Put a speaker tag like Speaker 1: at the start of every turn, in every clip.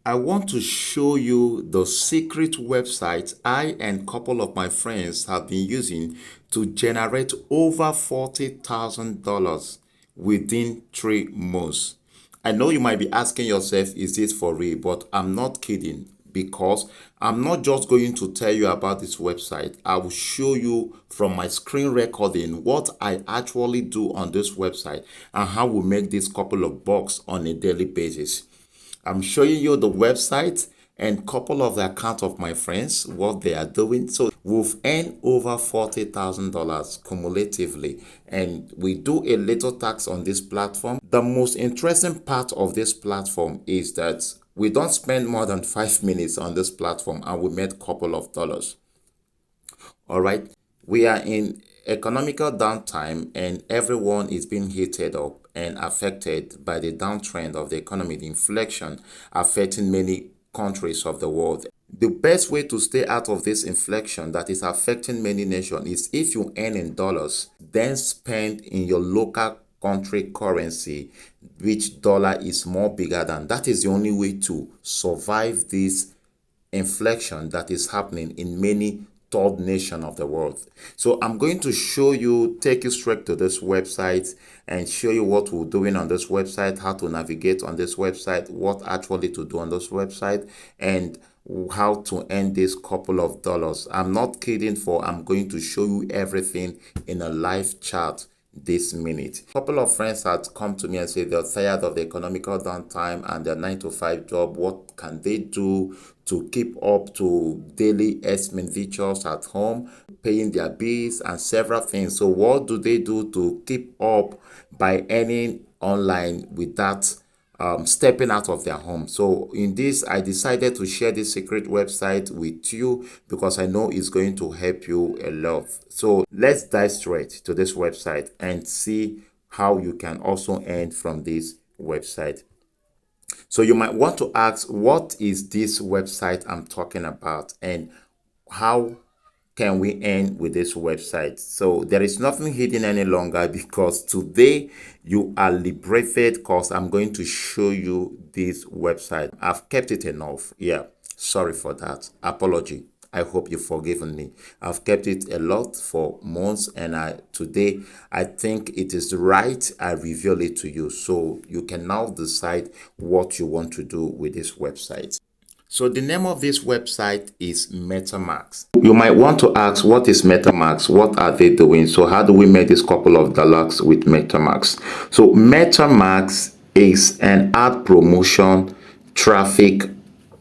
Speaker 1: I want to show you the secret website I and a couple of my friends have been using to generate over $40,000 within 3 months. I know you might be asking yourself, is this for real? But I'm not kidding, because I'm not just going to tell you about this website. I will show you from my screen recording what I actually do on this website and how we make this couple of bucks on a daily basis. I'm showing you the website and couple of the accounts of my friends, what they are doing. So we've earned over $40,000 cumulatively, and we do a little tax on this platform. The most interesting part of this platform is that we don't spend more than 5 minutes on this platform and we made a couple of dollars. All right, we are in economical downtime and everyone is being heated up and affected by the downtrend of the economy, the inflation affecting many countries of the world. The best way to stay out of this inflation that is affecting many nations is if you earn in dollars, then spend in your local country currency, which dollar is more bigger than. That is the only way to survive this inflation that is happening in many third nation of the world. So I'm going to show you, take you straight to this website and show you what we're doing on this website, how to navigate on this website, what actually to do on this website, and how to earn this couple of dollars. I'm not kidding, for I'm going to show you everything in a live chat this minute. A couple of friends had come to me and said they're tired of the economical downtime and their 9-to-5 job. What can they do to keep up to daily expenditures at home, paying their bills and several things? So what do they do to keep up by earning online without stepping out of their home? So in this, I decided to share this secret website with you because I know it's going to help you a lot. So let's dive straight to this website and see how you can also earn from this website. So you might want to ask, what is this website I'm talking about and how can we earn with this website? So there is nothing hidden any longer, because today you are liberated, because I'm going to show you this website. I've kept it enough. Yeah, sorry for that. Apology. I hope you've forgiven me. I've kept it a lot for months, and today I think it is right I reveal it to you, so you can now decide what you want to do with this website. So the name of this website is metamax. You might want to ask, what is metamax? What are they doing? So how do we make this couple of dollars with metamax? So metamax is an ad promotion traffic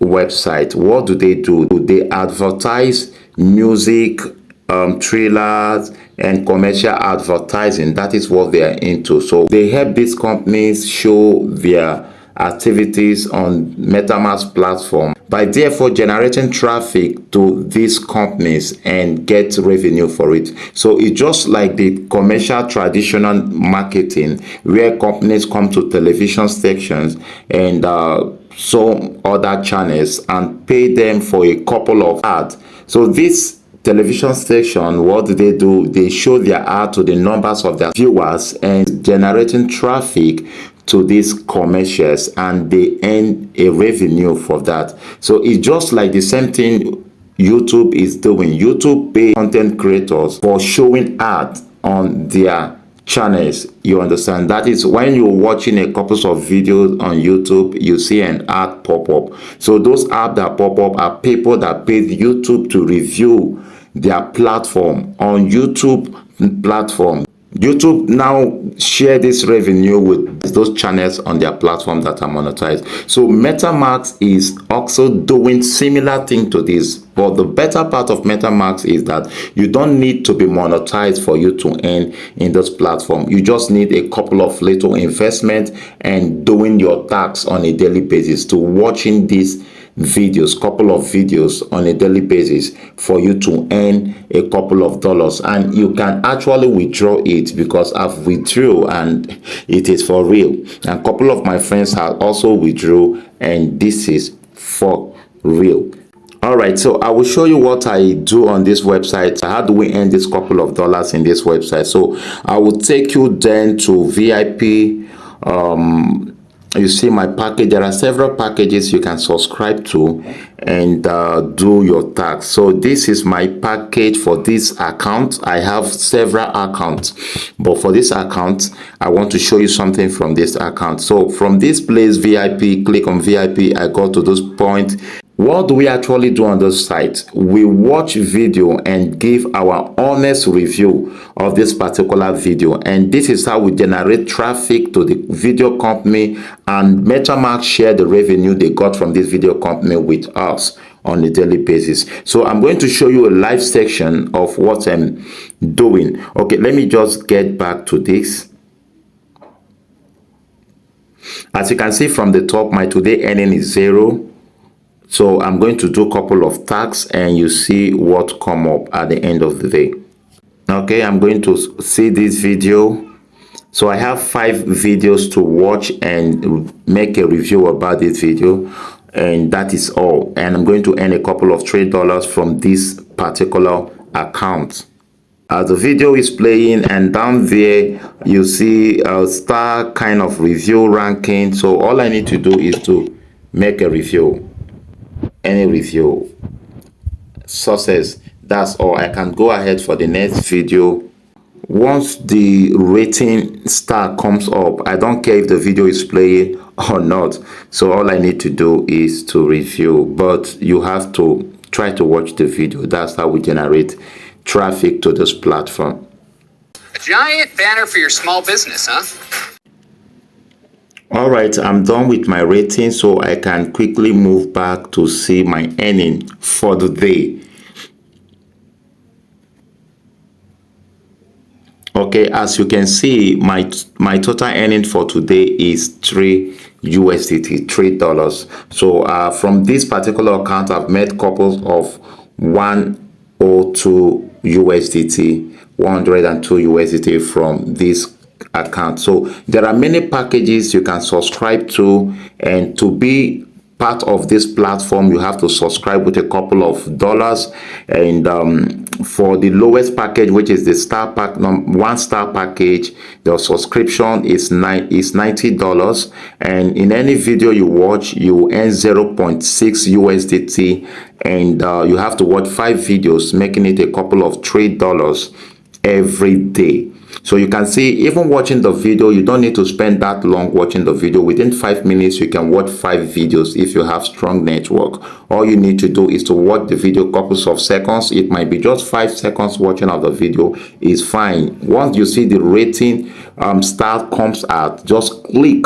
Speaker 1: website. What do? They advertise music, trailers and commercial advertising. That is what they are into. So they help these companies show their activities on metamax platform by therefore generating traffic to these companies and get revenue for it. So it's just like the commercial traditional marketing, where companies come to television stations and some other channels and pay them for a couple of ads. So this television station, what do? They show their ad to the numbers of their viewers and generating traffic to these commercials, and they earn a revenue for that. So it's just like the same thing YouTube is doing. YouTube pay content creators for showing ads on their channels. You understand? That is, when you're watching a couple of videos on YouTube, you see an ad pop up. So those ads that pop up are people that paid YouTube to review their platform on YouTube platform. YouTube now share this revenue with those channels on their platform that are monetized. So metamax is also doing similar thing to this, but the better part of metamax is that you don't need to be monetized for you to earn in this platform. You just need a couple of little investment and doing your tax on a daily basis, to watching these videos, couple of videos on a daily basis for you to earn a couple of dollars. And you can actually withdraw it, because I've withdrew and it is for real. And a couple of my friends have also withdrew, and this is for real. All right, so I will show you what I do on this website. How do we earn this couple of dollars in this website? So I will take you then to VIP you see my package. There are several packages you can subscribe to and do your tax. So this is my package for this account. I have several accounts, but for this account I want to show you something from this account. So from this place, VIP, click on VIP. I got to this point. What do we actually do on this site? We watch video and give our honest review of this particular video, and this is how we generate traffic to the video company, and metamax share the revenue they got from this video company with us on a daily basis. So I'm going to show you a live section of what I'm doing. Okay, let me just get back to this. As you can see from the top, my today earning is 0. So I'm going to do a couple of tasks and you see what come up at the end of the day. Okay, I'm going to see this video. So I have 5 videos to watch and make a review about this video, and that is all. And I'm going to earn a couple of $3 from this particular account. As the video is playing, and down there you see a star kind of review ranking. So all I need to do is to make a review. Any review success. That's all. I can go ahead for the next video. Once the rating star comes up, I don't care if the video is playing or not. So all I need to do is to review, but you have to try to watch the video. That's how we generate traffic to this platform.
Speaker 2: A giant banner for your small business, huh?
Speaker 1: All right, I'm done with my rating, so I can quickly move back to see my earning for the day. Okay, as you can see, my total earning for today is $3 $3. So from this particular account, I've made couples of 102 USDT, 102 USDT from this account. So there are many packages you can subscribe to, and to be part of this platform you have to subscribe with a couple of dollars. And for the lowest package, which is the star pack, 1 star package, the subscription is $90, and in any video you watch you earn 0.6 USDT, and you have to watch 5 videos, making it a couple of $3 every day. So you can see, even watching the video, you don't need to spend that long watching the video. Within 5 minutes, you can watch 5 videos if you have strong network. All you need to do is to watch the video couples of seconds. It might be just 5 seconds watching of the video is fine. Once you see the rating star comes out, just click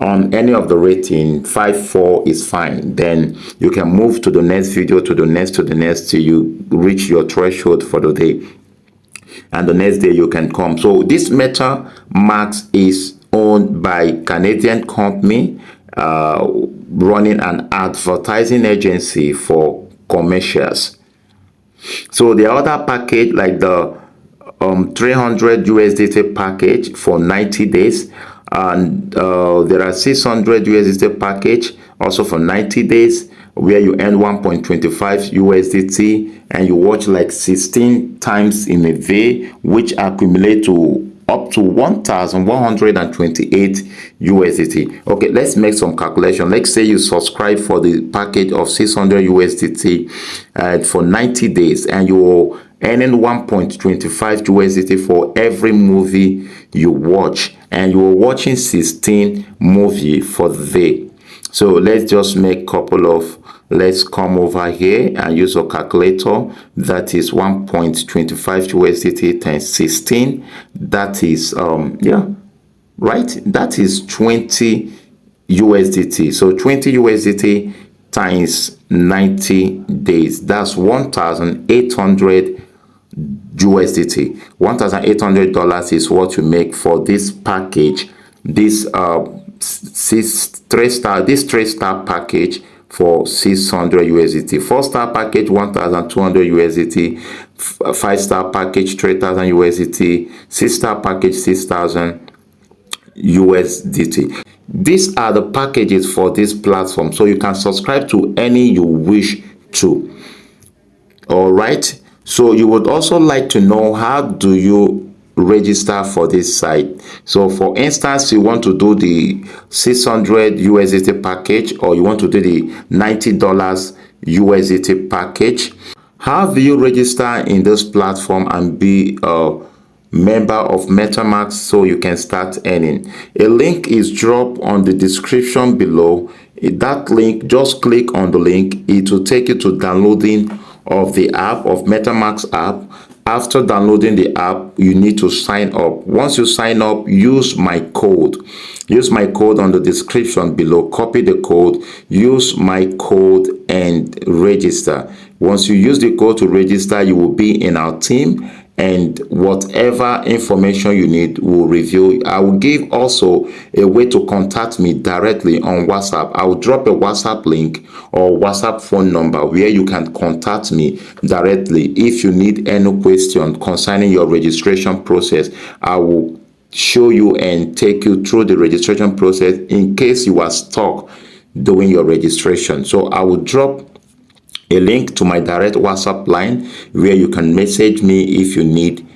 Speaker 1: on any of the rating. 5, 4 is fine. Then you can move to the next video, to the next, till you reach your threshold for the day. And the next day you can come. So this metamax is owned by Canadian company running an advertising agency for commercials. So the other package, like the 300 USDT package for 90 days, and there are 600 USDT package also for 90 days, where you earn 1.25 USDT and you watch like 16 times in a day, which accumulate to up to 1,128 USDT. Okay, let's make some calculation. Let's say you subscribe for the package of 600 USDT for 90 days, and you're earning 1.25 USDT for every movie you watch, and you're watching 16 movies for the day. So let's just make couple of, let's come over here and use a calculator. That is 1.25 USDT times 16. That is yeah, right, that is 20 USDT. So 20 USDT times 90 days, that's 1,800 USDT. $1,800 is what you make for this package, this 3-star package for 600 USDT. 4-star package 1,200 USDT. 5-star package 3,000 USDT. 6-star package 6,000 USDT. These are the packages for this platform, so you can subscribe to any you wish to. All right, so you would also like to know, how do you register for this site. So for instance, you want to do the 600 USDT package, or you want to do the $90 USDT package. How do you register in this platform and be a member of metamax so you can start earning? A link is dropped on the description below. That link, just click on the link. It will take you to downloading of the app, of metamax app. After downloading the app, you need to sign up. Once you sign up, use my code on the description below. Copy the code, use my code, and register. Once you use the code to register, you will be in our team, and whatever information you need will review. I will give also a way to contact me directly on WhatsApp. I will drop a WhatsApp link or WhatsApp phone number where you can contact me directly if you need any question concerning your registration process. I will show you and take you through the registration process in case you are stuck doing your registration. So I will drop a link to my direct WhatsApp line where you can message me if you need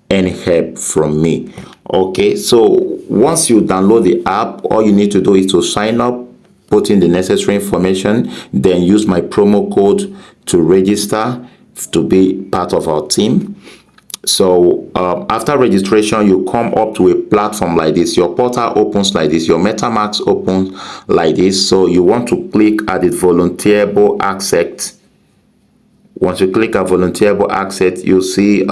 Speaker 1: any help from me. Okay, so once you download the app, all you need to do is to sign up, put in the necessary information, then use my promo code to register to be part of our team. So after registration, you come up to a platform like this. Your portal opens like this. Your metamax opens like this. So you want to click at the volunteable accept. Once you click at volunteable accept, you'll see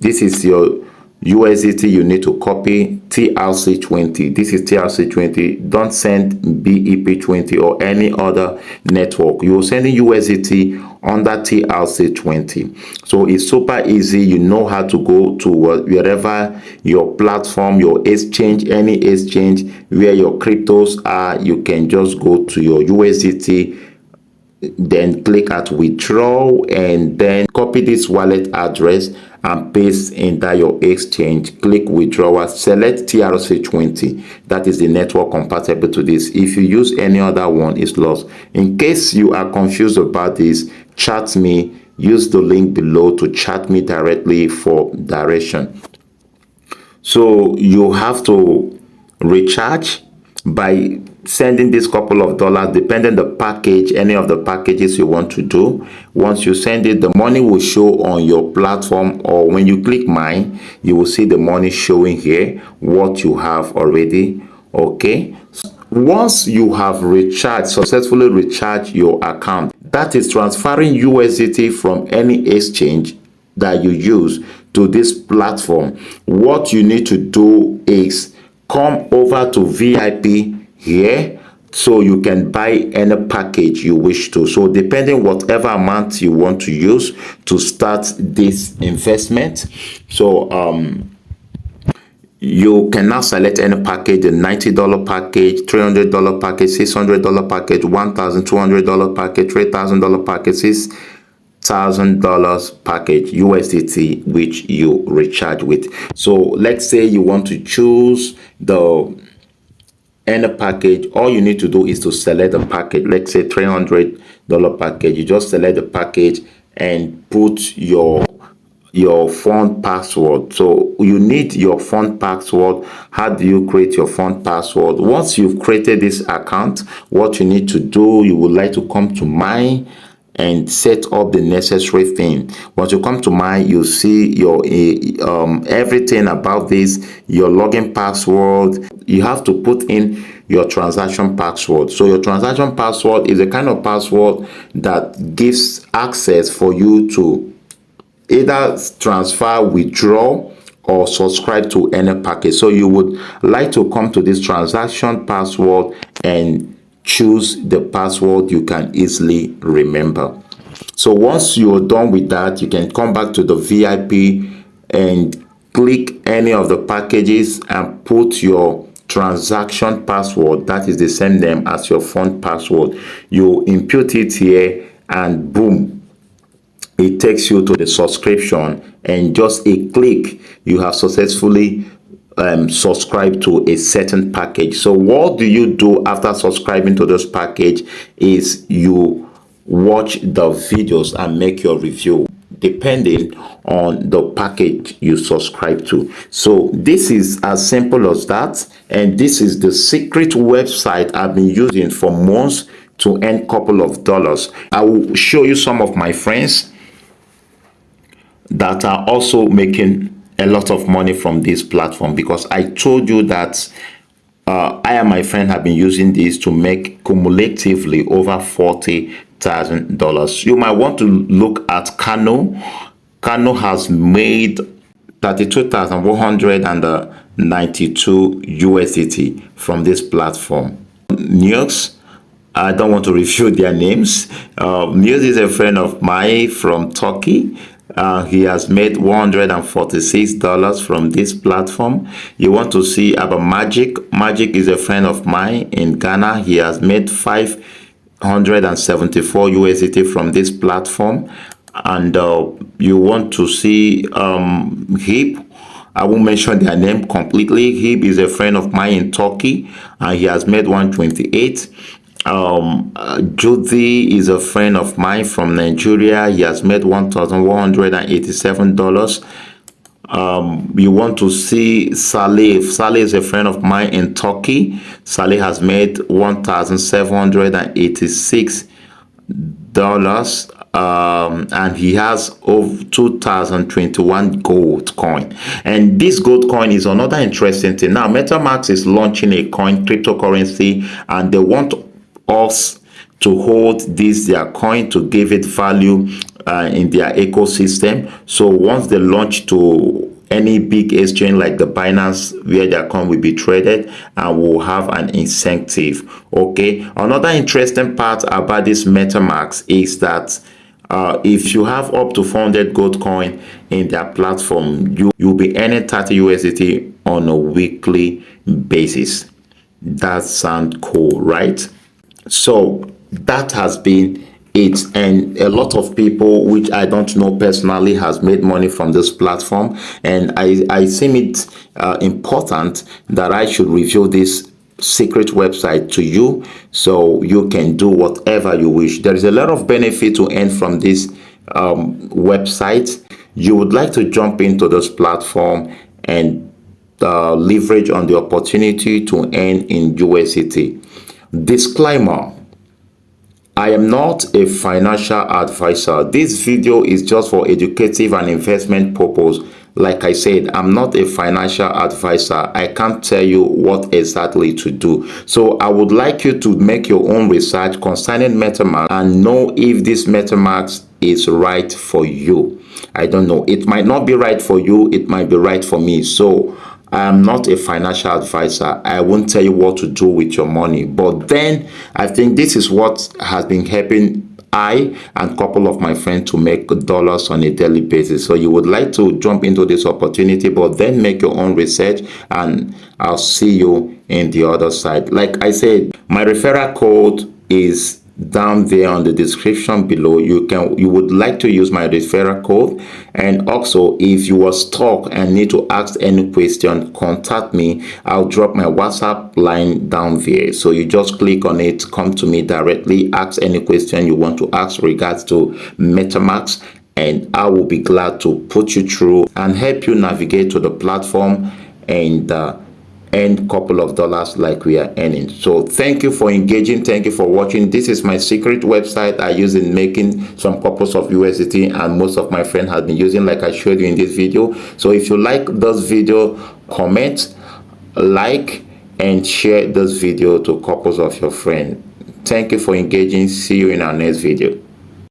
Speaker 1: this is your USDT. You need to copy TRC20. This is TRC20. Don't send BEP20 or any other network. You're sending USDT under TRC20. So it's super easy. You know how to go to wherever your platform, your exchange, any exchange where your cryptos are. You can just go to your USDT, then click at withdraw, and then copy this wallet address and paste in that your exchange. Click withdrawal, select TRC20. That is the network compatible to this. If you use any other one, it's lost. In case you are confused about this, chat me. Use the link below to chat me directly for direction. So you have to recharge by sending this couple of dollars, depending the package, any of the packages you want to do. Once you send it, the money will show on your platform, or when you click mine, you will see the money showing here, what you have already. Okay, once you have successfully recharged your account, that is transferring USDT from any exchange that you use to this platform. What you need to do is come over to VIP here so you can buy any package you wish to. So depending whatever amount you want to use to start this investment. So you can now select any package: the $90 package, $300 package, $600 package, $1,200 package, $3,000 package, $6,000 package USDT, which you recharge with. So let's say you want to choose the any package. All you need to do is to select the package. Let's say $300 package. You just select the package and put your fund password. So you need your fund password. How do you create your fund password? Once you've created this account, what you need to do, you would like to come to mine and set up the necessary thing. Once you come to mine, you see your everything about this, your login password. You have to put in your transaction password. So your transaction password is a kind of password that gives access for you to either transfer, withdraw, or subscribe to any package. So you would like to come to this transaction password and choose the password you can easily remember. So once you're done with that, you can come back to the VIP and click any of the packages and put your transaction password. That is the same name as your fund password. You input it here and boom, it takes you to the subscription, and just a click you have successfully subscribe to a certain package. So what do you do after subscribing to this package is you watch the videos and make your review. depending on the package you subscribe to. So this is as simple as that, and this is the secret website I've been using for months to earn a couple of dollars. I will show you some of my friends that are also making a lot of money from this platform, because I told you that I and my friend have been using this to make cumulatively over $40,000. You might want to look at Kano. Kano has made 32,192 USDT from this platform. News, I don't want to reveal their names. News is a friend of mine from Turkey. He has made $146 from this platform. You want to see about Magic? Magic is a friend of mine in Ghana. He has made 574 USDT from this platform. And you want to see Hip? I won't mention their name completely. Hip is a friend of mine in Turkey, and he has made 128. Judy is a friend of mine from Nigeria. He has made $1,187. You want to see Saleh. Saleh is a friend of mine in Turkey. Saleh has made $1,786. And he has over 2021 gold coin, and this gold coin is another interesting thing. Now metamax is launching a coin, cryptocurrency, and they want us to hold this their coin to give it value in their ecosystem. So once they launch to any big exchange like the Binance, where their coin will be traded, and will have an incentive. Okay, another interesting part about this metamax is that if you have up to 400 gold coin in their platform, you'll be earning 30 USDT on a weekly basis. That sounds cool, right? So that has been it, and a lot of people which I don't know personally has made money from this platform, and I seem it important that I should reveal this secret website to you so you can do whatever you wish. There is a lot of benefit to earn from this website. You would like to jump into this platform and leverage on the opportunity to earn in USDT. Disclaimer: I am not a financial advisor. This video is just for educative and investment purpose. Like I said, I'm not a financial advisor. I can't tell you what exactly to do. So I would like you to make your own research concerning metamax and know if this metamax is right for you. I don't know. It might not be right for you. It might be right for me. So I am not a financial advisor. I won't tell you what to do with your money. But then I think this is what has been helping I and a couple of my friends to make dollars on a daily basis. So you would like to jump into this opportunity, but then make your own research, and I'll see you in the other side. Like I said, my referral code is down there on the description below. You would like to use my referral code, and also if you are stuck and need to ask any question, contact me. I'll drop my WhatsApp line down there, so you just click on it, come to me directly, ask any question you want to ask regards to metamax, and I will be glad to put you through and help you navigate to the platform and earn a couple of dollars like we are earning. So thank you for engaging. Thank you for watching. This is my secret website I use in making some couples of USDT, and most of my friends have been using, like I showed you in this video. So if you like this video, comment, like, and share this video to couples of your friends. Thank you for engaging. See you in our next video.